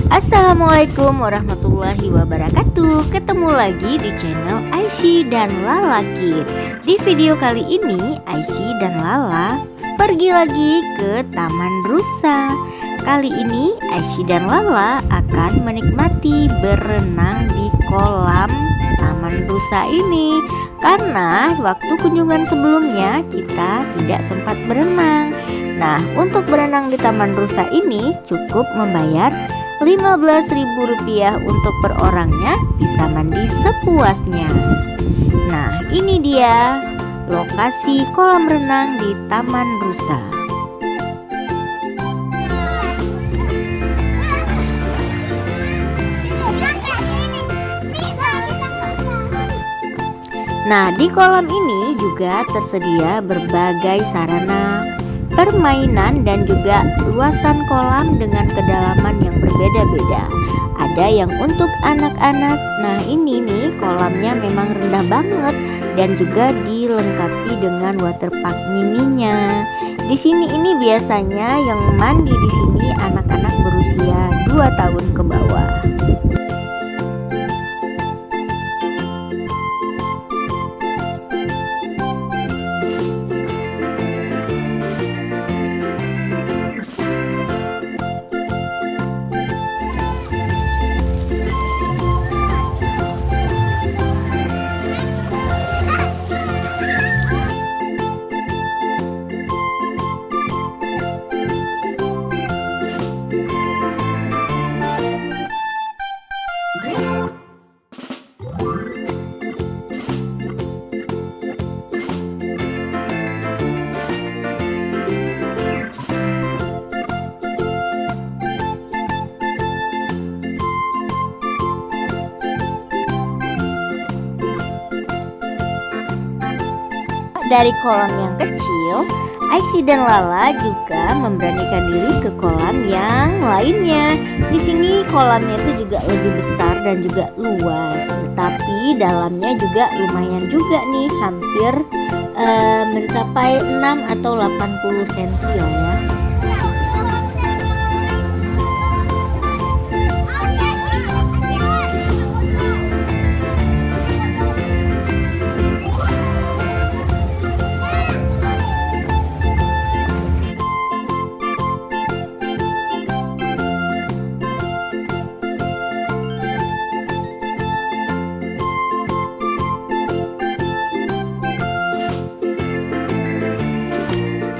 Assalamualaikum warahmatullahi wabarakatuh. Ketemu lagi di channel Aisyah dan Lala Kid. Di video kali ini Aisyah dan Lala pergi lagi ke Taman Rusa. Kali ini Aisyah dan Lala akan menikmati berenang di kolam Taman Rusa ini, karena waktu kunjungan sebelumnya kita tidak sempat berenang. Nah, untuk berenang di Taman Rusa ini cukup membayar Rp15.000 untuk per orangnya, bisa mandi sepuasnya. Nah, ini dia lokasi kolam renang di Taman Rusa. Nah, di kolam ini juga tersedia berbagai sarana permainan dan juga luasan kolam dengan kedalaman yang berbeda-beda. Ada yang untuk anak-anak. Nah, ini nih kolamnya memang rendah banget dan juga dilengkapi dengan waterpark mininya. Di sini ini biasanya yang mandi di sini anak-anak berusia 2 tahun ke bawah. Dari kolam yang kecil, Aisyah dan Lala juga memberanikan diri ke kolam yang lainnya. Di sini kolamnya itu juga lebih besar dan juga luas, tetapi dalamnya juga lumayan juga nih, hampir mencapai 6 atau 80 cm lah ya.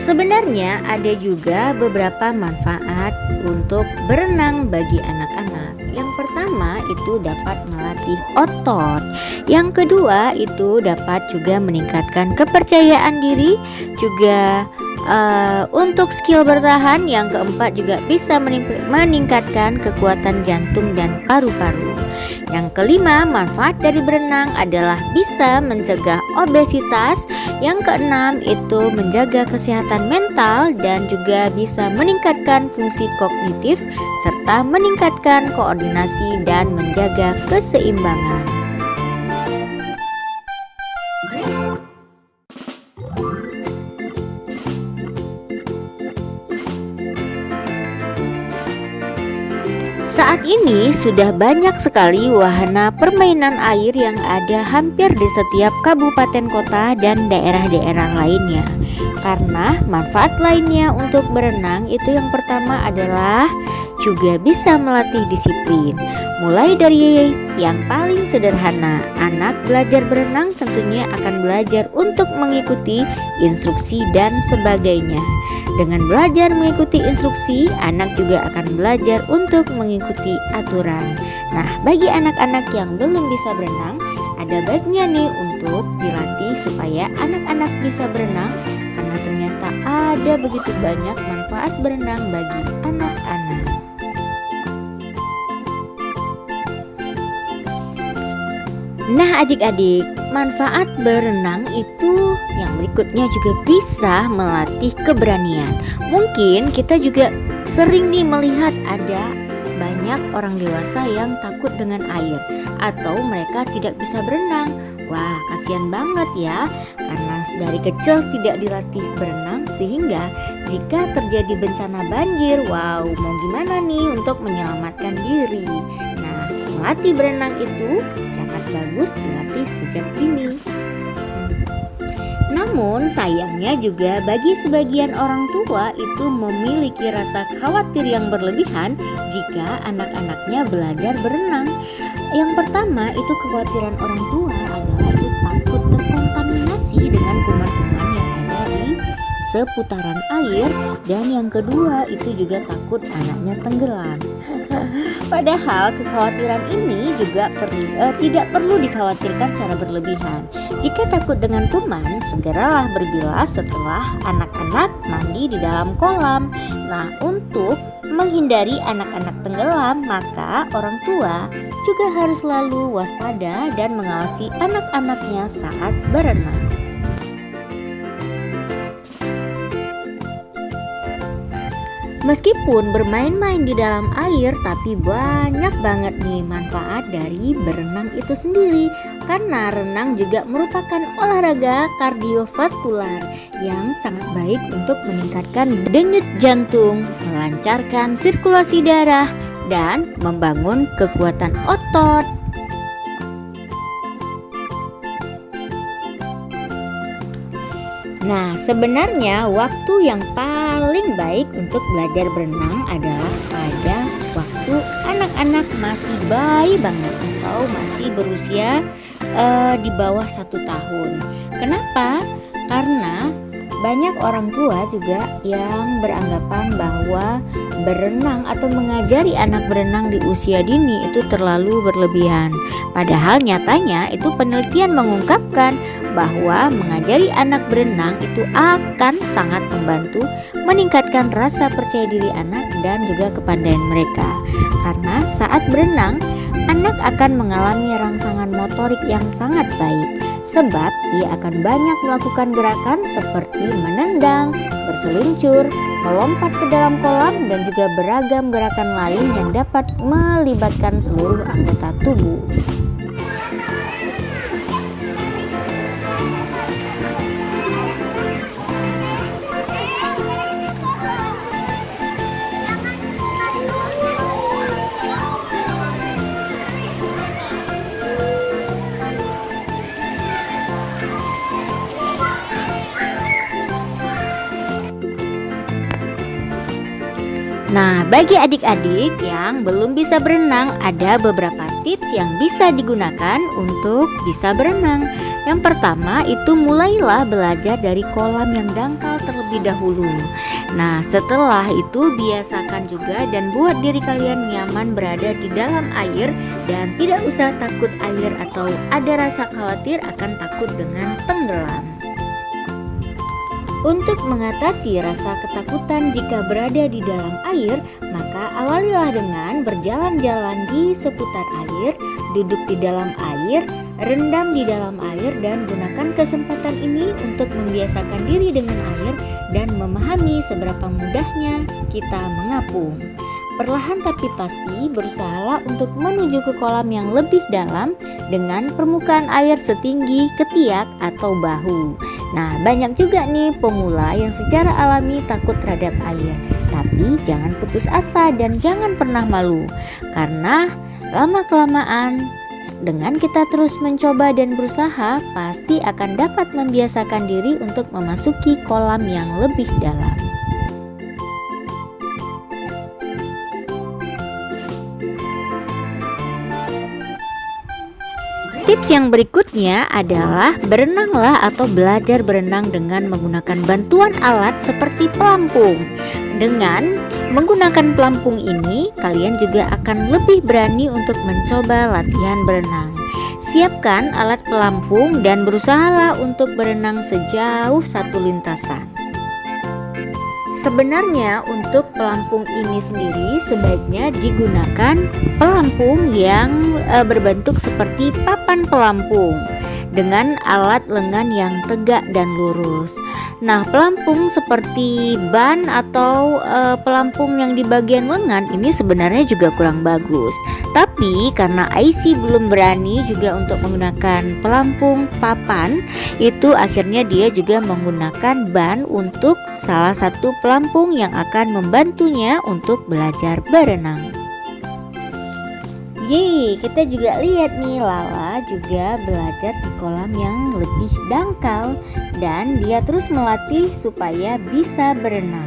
Sebenarnya ada juga beberapa manfaat untuk berenang bagi anak-anak. Yang pertama itu dapat melatih otot. Yang kedua itu dapat juga meningkatkan kepercayaan diri, juga untuk skill bertahan. Yang keempat juga bisa meningkatkan kekuatan jantung dan paru-paru. Yang kelima, manfaat dari berenang adalah bisa mencegah obesitas. Yang keenam itu menjaga kesehatan mental dan juga bisa meningkatkan fungsi kognitif serta meningkatkan koordinasi dan menjaga keseimbangan. Saat ini sudah banyak sekali wahana permainan air yang ada hampir di setiap kabupaten kota dan daerah-daerah lainnya. Karena manfaat lainnya untuk berenang itu yang pertama adalah juga bisa melatih disiplin. Mulai dari yang paling sederhana, anak belajar berenang tentunya akan belajar untuk mengikuti instruksi dan sebagainya. Dengan belajar mengikuti instruksi, anak juga akan belajar untuk mengikuti aturan. Nah, bagi anak-anak yang belum bisa berenang, ada baiknya nih untuk dilatih supaya anak-anak bisa berenang, karena ternyata ada begitu banyak manfaat berenang bagi anak-anak. Nah, adik-adik, manfaat berenang itu yang berikutnya juga bisa melatih keberanian. Mungkin kita juga sering nih melihat ada banyak orang dewasa yang takut dengan air atau mereka tidak bisa berenang. Wah, kasihan banget ya, karena dari kecil tidak dilatih berenang sehingga jika terjadi bencana banjir, wow, mau gimana nih untuk menyelamatkan diri. Nah, melatih berenang itu sangat bagus dilatih sejak dini. Namun sayangnya juga bagi sebagian orang tua itu memiliki rasa khawatir yang berlebihan jika anak-anaknya belajar berenang. Yang pertama itu kekhawatiran orang tua adalah itu takut terkontaminasi dengan kuman-kuman yang ada di seputaran air, dan yang kedua itu juga takut anaknya tenggelam. Padahal kekhawatiran ini juga tidak perlu dikhawatirkan secara berlebihan. Jika takut dengan kuman, segeralah berbilas setelah anak-anak mandi di dalam kolam. Nah, untuk menghindari anak-anak tenggelam, maka orang tua juga harus selalu waspada dan mengawasi anak-anaknya saat berenang. Meskipun bermain-main di dalam air, tapi banyak banget nih manfaat dari berenang itu sendiri. Karena renang juga merupakan olahraga kardiovaskular yang sangat baik untuk meningkatkan denyut jantung, melancarkan sirkulasi darah, dan membangun kekuatan otot. Nah, sebenarnya waktu yang paling baik untuk belajar berenang adalah pada waktu anak-anak masih bayi banget atau masih berusia di bawah 1 tahun. Kenapa? Karena banyak orang tua juga yang beranggapan bahwa berenang atau mengajari anak berenang di usia dini itu terlalu berlebihan. Padahal nyatanya itu penelitian mengungkapkan bahwa mengajari anak berenang itu akan sangat membantu meningkatkan rasa percaya diri anak dan juga kepandaian mereka. Karena saat berenang, anak akan mengalami rangsangan motorik yang sangat baik, sebab ia akan banyak melakukan gerakan seperti menendang, berseluncur, melompat ke dalam kolam, dan juga beragam gerakan lain yang dapat melibatkan seluruh anggota tubuh. Nah, bagi adik-adik yang belum bisa berenang, ada beberapa tips yang bisa digunakan untuk bisa berenang. Yang pertama itu mulailah belajar dari kolam yang dangkal terlebih dahulu. Nah, setelah itu biasakan juga dan buat diri kalian nyaman berada di dalam air dan tidak usah takut air atau ada rasa khawatir akan takut dengan tenggelam. Untuk mengatasi rasa ketakutan jika berada di dalam air, maka awalilah dengan berjalan-jalan di seputar air, duduk di dalam air, rendam di dalam air, dan gunakan kesempatan ini untuk membiasakan diri dengan air dan memahami seberapa mudahnya kita mengapung. Perlahan tapi pasti berusahalah untuk menuju ke kolam yang lebih dalam dengan permukaan air setinggi ketiak atau bahu. Nah, banyak juga nih pemula yang secara alami takut terhadap air. Tapi jangan putus asa dan jangan pernah malu. Karena lama-kelamaan dengan kita terus mencoba dan berusaha, pasti akan dapat membiasakan diri untuk memasuki kolam yang lebih dalam. Tips yang berikutnya adalah berenanglah atau belajar berenang dengan menggunakan bantuan alat seperti pelampung. Dengan menggunakan pelampung ini, kalian juga akan lebih berani untuk mencoba latihan berenang. Siapkan alat pelampung dan berusahalah untuk berenang sejauh 1 lintasan. Sebenarnya untuk pelampung ini sendiri sebaiknya digunakan pelampung yang berbentuk seperti papan pelampung. dengan alat lengan yang tegak dan lurus. Nah, pelampung seperti ban atau pelampung yang di bagian lengan ini sebenarnya juga kurang bagus. Tapi karena IC belum berani juga untuk menggunakan pelampung papan, itu akhirnya dia juga menggunakan ban untuk salah satu pelampung yang akan membantunya untuk belajar berenang. Yeay, kita juga lihat nih Lala juga belajar di kolam yang lebih dangkal dan dia terus melatih supaya bisa berenang.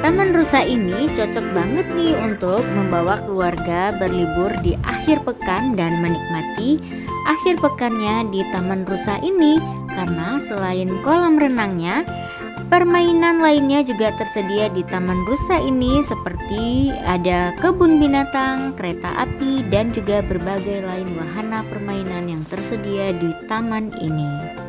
Taman Rusa ini cocok banget nih untuk membawa keluarga berlibur di akhir pekan dan menikmati akhir pekannya di Taman Rusa ini, karena selain kolam renangnya, permainan lainnya juga tersedia di Taman Rusa ini seperti ada kebun binatang, kereta api, dan juga berbagai lain wahana permainan yang tersedia di taman ini.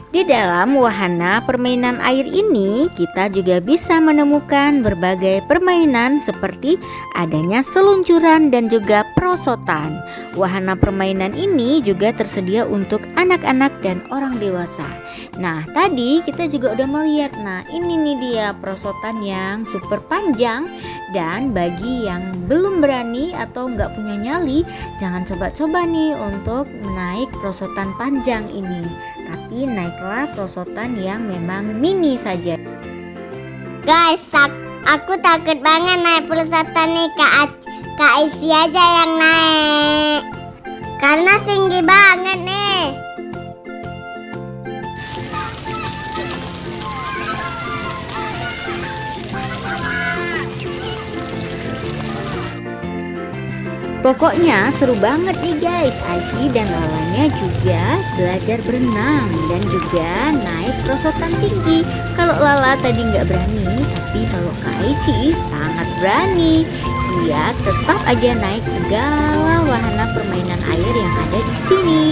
Di dalam wahana permainan air ini, kita juga bisa menemukan berbagai permainan seperti adanya seluncuran dan juga perosotan. Wahana permainan ini juga tersedia untuk anak-anak dan orang dewasa. Nah, tadi kita juga udah melihat, nah ini nih dia perosotan yang super panjang, dan bagi yang belum berani atau nggak punya nyali, jangan coba-coba nih untuk naik perosotan panjang ini. Tapi naiklah perosotan yang memang mini saja. Guys, aku takut banget naik perosotan nih. Kak Isi aja yang naik, karena tinggi banget nih. Pokoknya seru banget nih guys. Aisy dan Lalanya juga belajar berenang dan juga naik perosotan tinggi. Kalau Lala tadi nggak berani, tapi kalau Kak Aisy sangat berani. Dia tetap aja naik segala wahana permainan air yang ada di sini.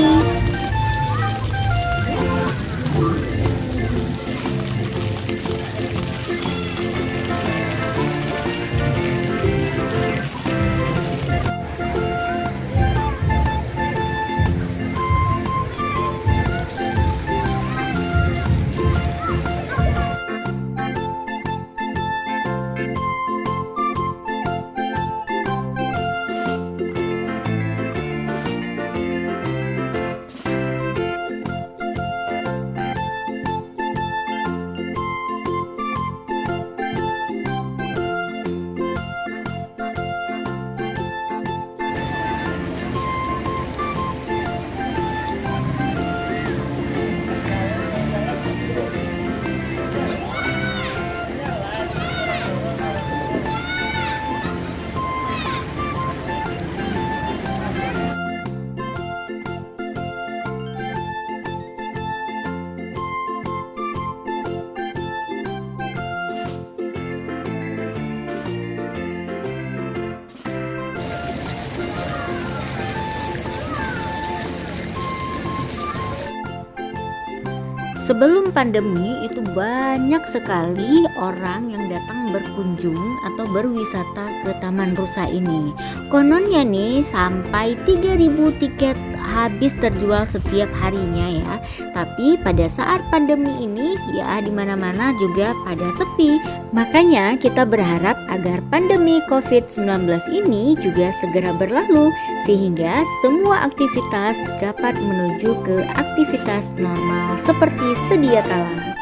Sebelum pandemi itu banyak sekali orang yang datang berkunjung atau berwisata ke Taman Rusa ini. Kononnya nih sampai 3.000 tiket habis terjual setiap harinya ya. Tapi pada saat pandemi ini ya di mana-mana juga pada sepi. Makanya kita berharap agar pandemi COVID-19 ini juga segera berlalu sehingga semua aktivitas dapat menuju ke aktivitas normal seperti sedia kala.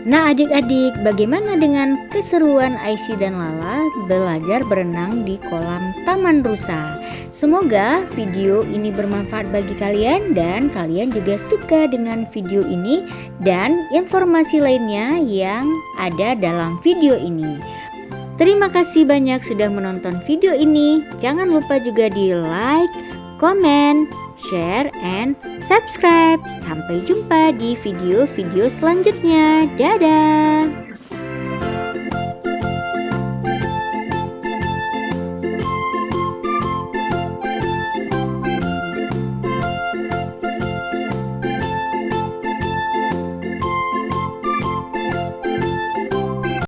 Nah adik-adik, bagaimana dengan keseruan Aisyah dan Lala belajar berenang di kolam Taman Rusa? Semoga video ini bermanfaat bagi kalian dan kalian juga suka dengan video ini dan informasi lainnya yang ada dalam video ini. Terima kasih banyak sudah menonton video ini. Jangan lupa juga di like, comment, share, and subscribe. Sampai jumpa di video-video selanjutnya. Dadah!